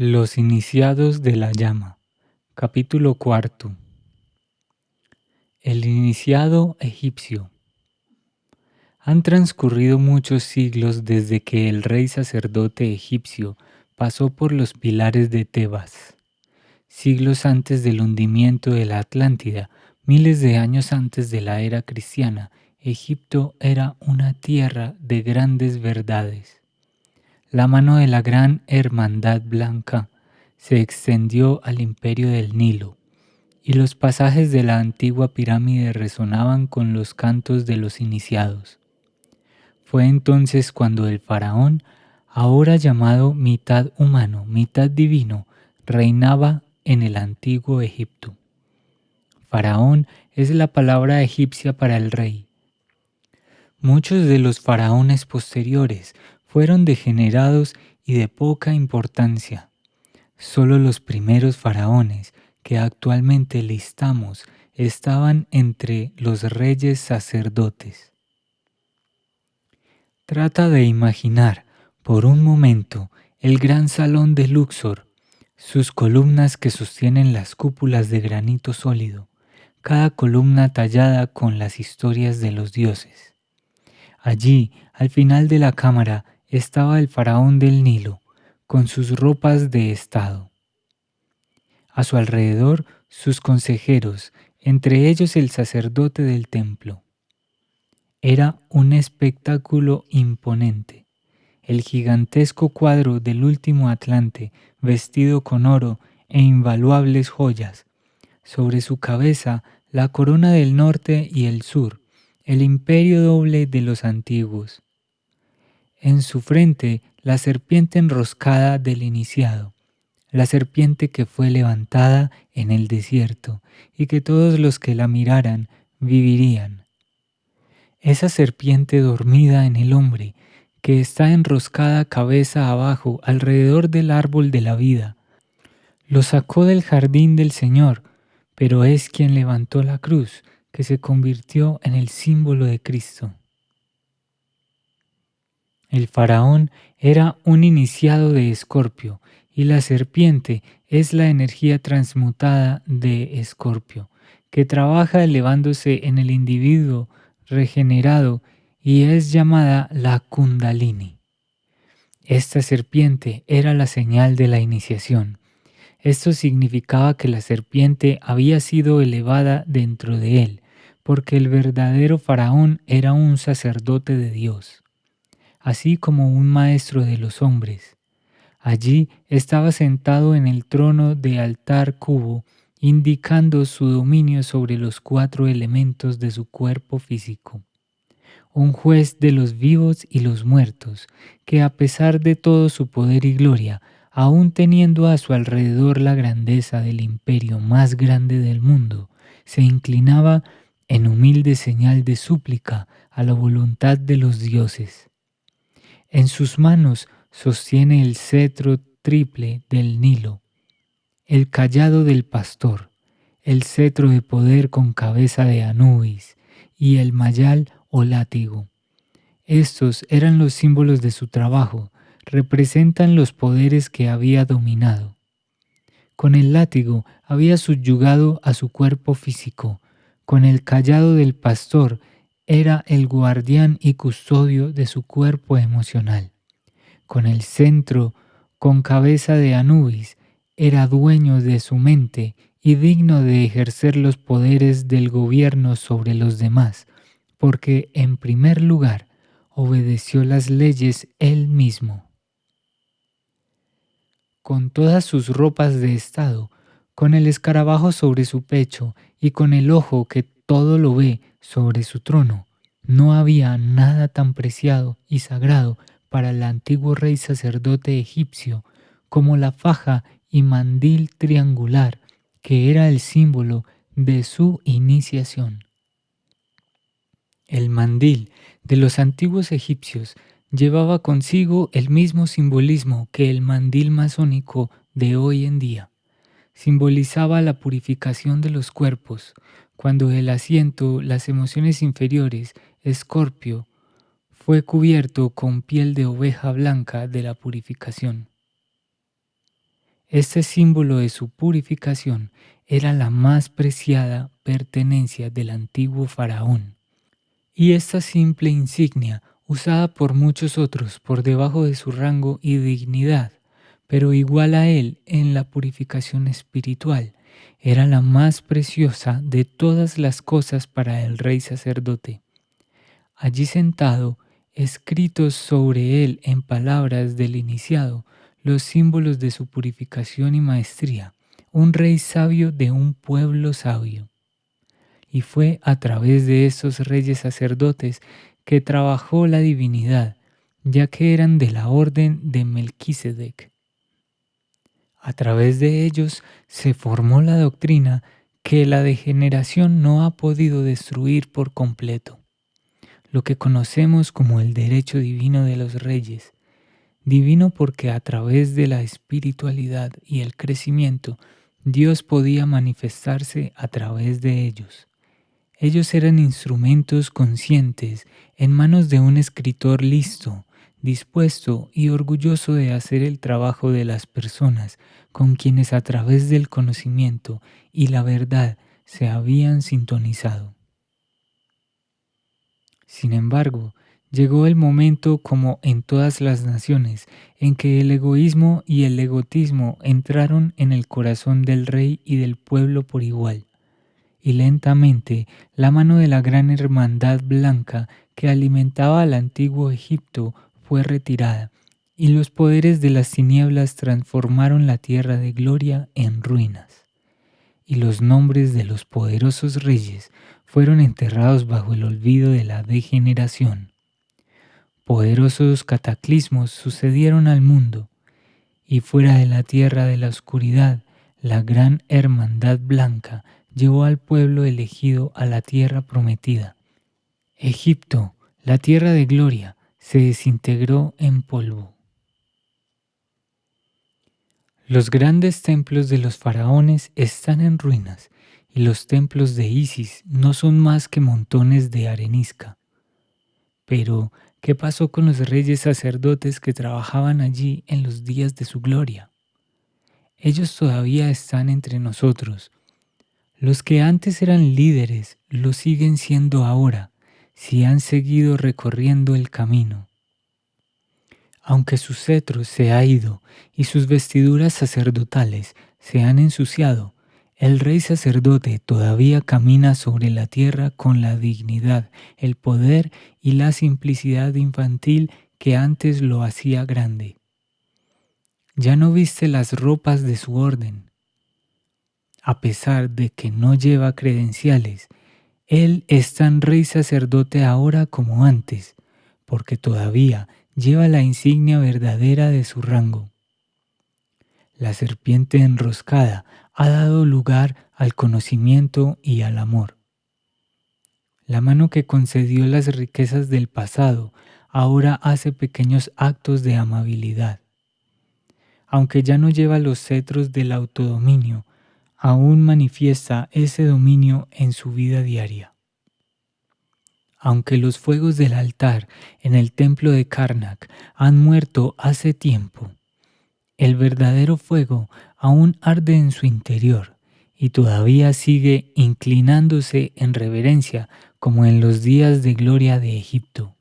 Los iniciados de la llama. Capítulo 4. El iniciado egipcio. Han transcurrido muchos siglos desde que el rey sacerdote egipcio pasó por los pilares de Tebas. Siglos antes del hundimiento de la Atlántida, miles de años antes de la era cristiana, Egipto era una tierra de grandes verdades. La mano de la gran hermandad blanca se extendió al imperio del Nilo, y los pasajes de la antigua pirámide resonaban con los cantos de los iniciados. Fue entonces cuando el faraón, ahora llamado mitad humano, mitad divino, reinaba en el antiguo Egipto. Faraón es la palabra egipcia para el rey. Muchos de los faraones posteriores fueron degenerados y de poca importancia. Solo los primeros faraones que actualmente listamos estaban entre los reyes sacerdotes. Trata de imaginar por un momento el gran salón de Luxor, sus columnas que sostienen las cúpulas de granito sólido, cada columna tallada con las historias de los dioses. Allí, al final de la cámara, estaba el faraón del Nilo, con sus ropas de estado. A su alrededor, sus consejeros, entre ellos el sacerdote del templo. Era un espectáculo imponente. El gigantesco cuadro del último Atlante, vestido con oro e invaluables joyas. Sobre su cabeza, la corona del norte y el sur, el imperio doble de los antiguos. En su frente, la serpiente enroscada del iniciado, la serpiente que fue levantada en el desierto y que todos los que la miraran vivirían. Esa serpiente dormida en el hombre, que está enroscada cabeza abajo alrededor del árbol de la vida, lo sacó del jardín del Señor, pero es quien levantó la cruz, que se convirtió en el símbolo de Cristo. El faraón era un iniciado de Escorpio, y la serpiente es la energía transmutada de Escorpio, que trabaja elevándose en el individuo regenerado y es llamada la Kundalini. Esta serpiente era la señal de la iniciación. Esto significaba que la serpiente había sido elevada dentro de él, porque el verdadero faraón era un sacerdote de Dios, así como un maestro de los hombres. Allí estaba sentado en el trono de altar cubo, indicando su dominio sobre los 4 elementos de su cuerpo físico. Un juez de los vivos y los muertos, que a pesar de todo su poder y gloria, aún teniendo a su alrededor la grandeza del imperio más grande del mundo, se inclinaba en humilde señal de súplica a la voluntad de los dioses. En sus manos sostiene el cetro triple del Nilo, el cayado del pastor, el cetro de poder con cabeza de Anubis y el mayal o látigo. Estos eran los símbolos de su trabajo, representan los poderes que había dominado. Con el látigo había subyugado a su cuerpo físico, con el cayado del pastor era el guardián y custodio de su cuerpo emocional. Con el centro, con cabeza de Anubis, era dueño de su mente y digno de ejercer los poderes del gobierno sobre los demás, porque en primer lugar obedeció las leyes él mismo. Con todas sus ropas de estado, con el escarabajo sobre su pecho y con el ojo que todo lo ve sobre su trono, no había nada tan preciado y sagrado para el antiguo rey sacerdote egipcio como la faja y mandil triangular que era el símbolo de su iniciación. El mandil de los antiguos egipcios llevaba consigo el mismo simbolismo que el mandil masónico de hoy en día. Simbolizaba la purificación de los cuerpos, cuando el asiento, las emociones inferiores, Escorpio, fue cubierto con piel de oveja blanca de la purificación. Este símbolo de su purificación era la más preciada pertenencia del antiguo faraón. Y esta simple insignia, usada por muchos otros por debajo de su rango y dignidad, pero igual a él en la purificación espiritual, era la más preciosa de todas las cosas para el rey sacerdote. Allí sentado, escritos sobre él en palabras del iniciado, los símbolos de su purificación y maestría, un rey sabio de un pueblo sabio. Y fue a través de estos reyes sacerdotes que trabajó la divinidad, ya que eran de la orden de Melquisedec. A través de ellos se formó la doctrina que la degeneración no ha podido destruir por completo, lo que conocemos como el derecho divino de los reyes, divino porque a través de la espiritualidad y el crecimiento, Dios podía manifestarse a través de ellos. Ellos eran instrumentos conscientes en manos de un escritor listo, dispuesto y orgulloso de hacer el trabajo de las personas con quienes a través del conocimiento y la verdad se habían sintonizado. Sin embargo, llegó el momento, como en todas las naciones, en que el egoísmo y el egotismo entraron en el corazón del rey y del pueblo por igual. Y lentamente la mano de la gran hermandad blanca que alimentaba al antiguo Egipto fue retirada, y los poderes de las tinieblas transformaron la tierra de gloria en ruinas. Y los nombres de los poderosos reyes fueron enterrados bajo el olvido de la degeneración. Poderosos cataclismos sucedieron al mundo, y fuera de la tierra de la oscuridad, la gran hermandad blanca llevó al pueblo elegido a la tierra prometida. Egipto, la tierra de gloria, se desintegró en polvo. Los grandes templos de los faraones están en ruinas, y los templos de Isis no son más que montones de arenisca. Pero, ¿qué pasó con los reyes sacerdotes que trabajaban allí en los días de su gloria? Ellos todavía están entre nosotros. Los que antes eran líderes lo siguen siendo ahora, si han seguido recorriendo el camino. Aunque su cetro se ha ido y sus vestiduras sacerdotales se han ensuciado, el rey sacerdote todavía camina sobre la tierra con la dignidad, el poder y la simplicidad infantil que antes lo hacía grande. Ya no viste las ropas de su orden. A pesar de que no lleva credenciales, él es tan rey sacerdote ahora como antes, porque todavía lleva la insignia verdadera de su rango. La serpiente enroscada ha dado lugar al conocimiento y al amor. La mano que concedió las riquezas del pasado ahora hace pequeños actos de amabilidad. Aunque ya no lleva los cetros del autodominio, aún manifiesta ese dominio en su vida diaria. Aunque los fuegos del altar en el templo de Karnak han muerto hace tiempo, el verdadero fuego aún arde en su interior y todavía sigue inclinándose en reverencia como en los días de gloria de Egipto.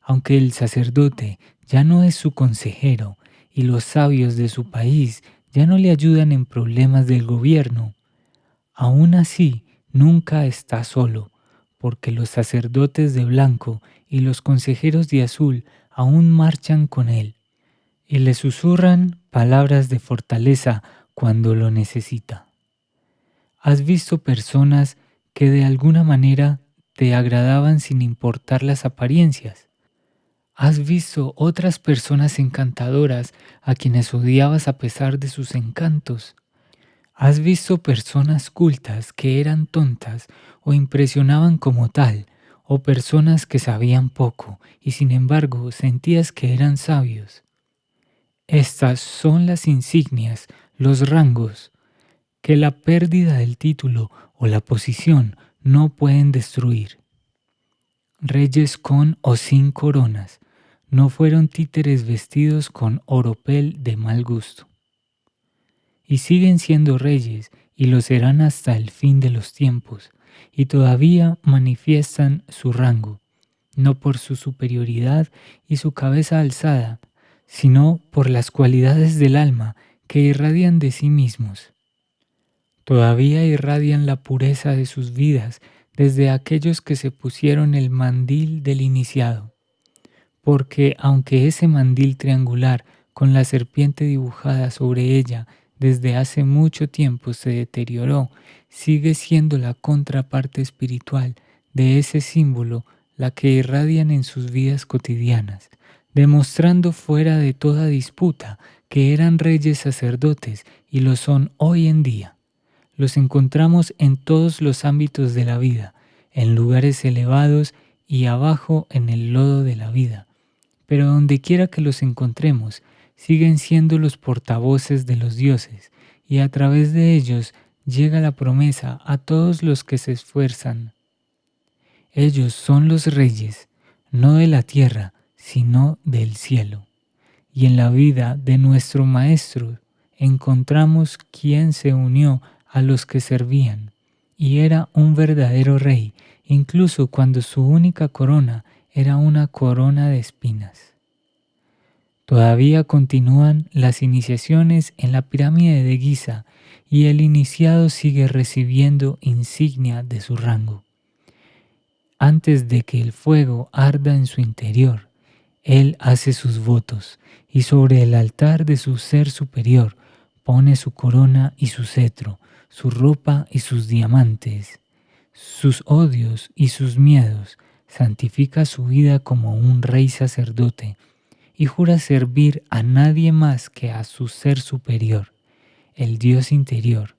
Aunque el sacerdote ya no es su consejero y los sabios de su país ya no le ayudan en problemas del gobierno, aún así nunca está solo, porque los sacerdotes de blanco y los consejeros de azul aún marchan con él y le susurran palabras de fortaleza cuando lo necesita. ¿Has visto personas que de alguna manera te agradaban sin importar las apariencias? ¿Has visto otras personas encantadoras a quienes odiabas a pesar de sus encantos? ¿Has visto personas cultas que eran tontas o impresionaban como tal, o personas que sabían poco y sin embargo sentías que eran sabios? Estas son las insignias, los rangos, que la pérdida del título o la posición no pueden destruir. Reyes con o sin coronas, no fueron títeres vestidos con oropel de mal gusto. y siguen siendo reyes y lo serán hasta el fin de los tiempos, y todavía manifiestan su rango, no por su superioridad y su cabeza alzada, sino por las cualidades del alma que irradian de sí mismos. Todavía irradian la pureza de sus vidas desde aquellos que se pusieron el mandil del iniciado, porque aunque ese mandil triangular con la serpiente dibujada sobre ella desde hace mucho tiempo se deterioró, sigue siendo la contraparte espiritual de ese símbolo la que irradian en sus vidas cotidianas, demostrando fuera de toda disputa que eran reyes sacerdotes y lo son hoy en día. Los encontramos en todos los ámbitos de la vida, en lugares elevados y abajo en el lodo de la vida. Pero donde quiera que los encontremos, siguen siendo los portavoces de los dioses, y a través de ellos llega la promesa a todos los que se esfuerzan. Ellos son los reyes, no de la tierra, sino del cielo. Y en la vida de nuestro Maestro encontramos quien se unió a los que servían, y era un verdadero rey, incluso cuando su única corona era una corona de espinas. Todavía continúan las iniciaciones en la pirámide de Giza y el iniciado sigue recibiendo insignia de su rango. Antes de que el fuego arda en su interior, él hace sus votos y sobre el altar de su ser superior pone su corona y su cetro, su ropa y sus diamantes, sus odios y sus miedos, santifica su vida como un rey sacerdote y jura servir a nadie más que a su ser superior, el Dios interior.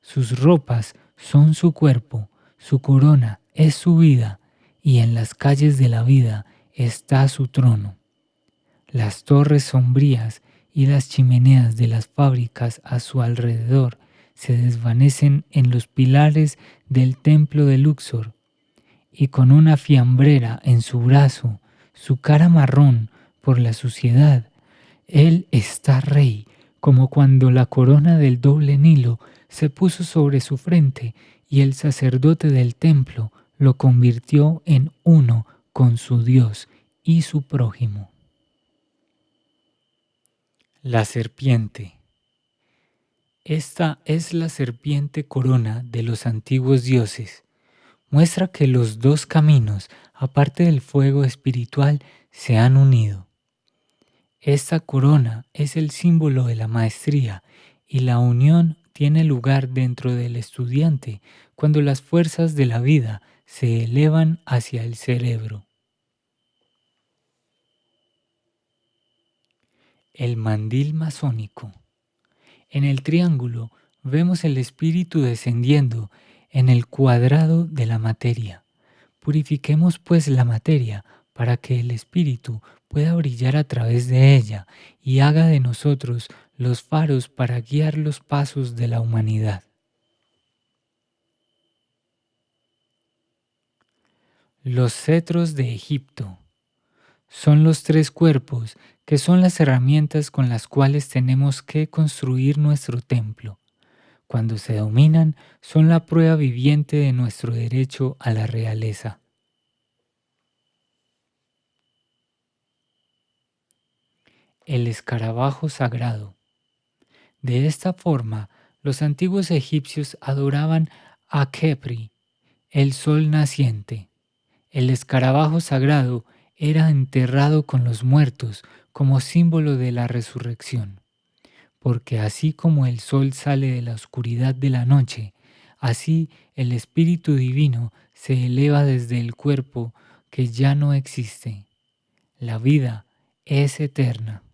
Sus ropas son su cuerpo, su corona es su vida, y en las calles de la vida está su trono. Las torres sombrías y las chimeneas de las fábricas a su alrededor se desvanecen en los pilares del templo de Luxor, y con una fiambrera en su brazo, su cara marrón por la suciedad, él está rey, como cuando la corona del doble Nilo se puso sobre su frente y el sacerdote del templo lo convirtió en uno con su Dios y su prójimo. La serpiente. Esta es la serpiente corona de los antiguos dioses. Muestra que los dos caminos, aparte del fuego espiritual, se han unido. Esta corona es el símbolo de la maestría y la unión tiene lugar dentro del estudiante cuando las fuerzas de la vida se elevan hacia el cerebro. El mandil masónico. En el triángulo vemos el espíritu descendiendo en el cuadrado de la materia. Purifiquemos pues la materia para que el espíritu pueda brillar a través de ella y haga de nosotros los faros para guiar los pasos de la humanidad. Los cetros de Egipto son los tres cuerpos que son las herramientas con las cuales tenemos que construir nuestro templo. Cuando se dominan, son la prueba viviente de nuestro derecho a la realeza. El escarabajo sagrado. De esta forma, los antiguos egipcios adoraban a Khepri, el sol naciente. El escarabajo sagrado era enterrado con los muertos como símbolo de la resurrección, porque así como el sol sale de la oscuridad de la noche, así el Espíritu Divino se eleva desde el cuerpo que ya no existe. La vida es eterna.